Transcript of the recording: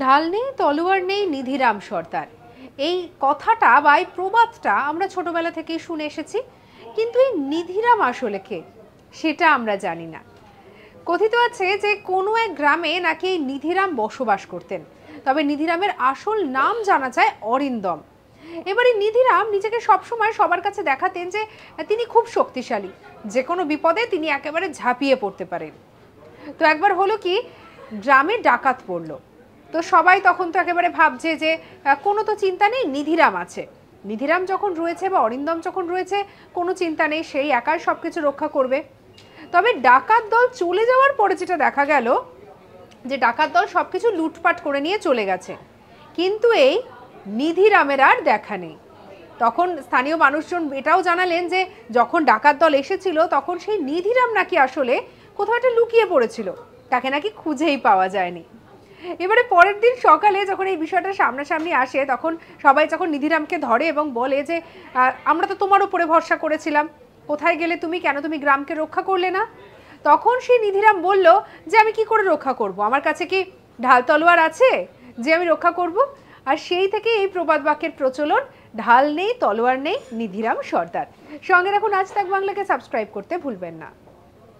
ঢাল নেই তলোয়ার নেই নিধিরাম সর্দার, এই কথাটা বা এই প্রবাদটা আমরা ছোটবেলা থেকেই শুনে এসেছি, কিন্তু এই নিধিরাম আসলে কে সেটা আমরা জানি না। কথিত আছে যে কোনো এক গ্রামে নাকি এই নিধিরাম বসবাস করতেন, তবে নিধিরামের আসল নাম জানা যায় অরিন্দম। এবারে নিধিরাম নিজেকে সবসময় সবার কাছে দেখাতেন যে তিনি খুব শক্তিশালী, যে কোনো বিপদে তিনি একেবারে ঝাঁপিয়ে পড়তে পারেন। তো একবার হলো কি, গ্রামে ডাকাত পড়লো। তো সবাই তখন তো একেবারে ভাবছে যে কোনো তো চিন্তা নেই, নিধিরাম আছে, নিধিরাম যখন রয়েছে বা অরিন্দম যখন রয়েছে কোনো চিন্তা নেই, সেই একাই সবকিছু রক্ষা করবে। তবে ডাকাত দল চলে যাওয়ার পরে যেটা দেখা গেল যে ডাকাত দল সবকিছু লুটপাট করে নিয়ে চলে গেছে, কিন্তু এই নিধিরামের আর দেখা নেই। তখন স্থানীয় মানুষজন এটাও জানালেন যে যখন ডাকাত দল এসেছিল তখন সেই নিধিরাম নাকি আসলে কোথাও একটা লুকিয়ে পড়েছিল, তাকে নাকি খুঁজেই পাওয়া যায়নি। এবারে পরের দিন সকালে যখন এই বিষয়টা সামনাসামনি আসে, তখন সবাই যখন নিধিরামকে ধরে এবং বলে যে আমরা তো তোমার উপরে ভরসা করেছিলাম, কোথায় গেলে তুমি, কেন তুমি গ্রামকে রক্ষা করলে না? তখন সেই নিধিরাম বলল যে আমি কি করে রক্ষা করব, আমার কাছে কি ঢাল তলোয়ার আছে যে আমি রক্ষা করব? আর সেই থেকে এই প্রবাদ বাক্যের প্রচলন, ঢাল নেই তলোয়ার নেই নিধিরাম সর্দার। সঙ্গে রাখুন আজ তাক বাংলাকে, সাবস্ক্রাইব করতে ভুলবেন না।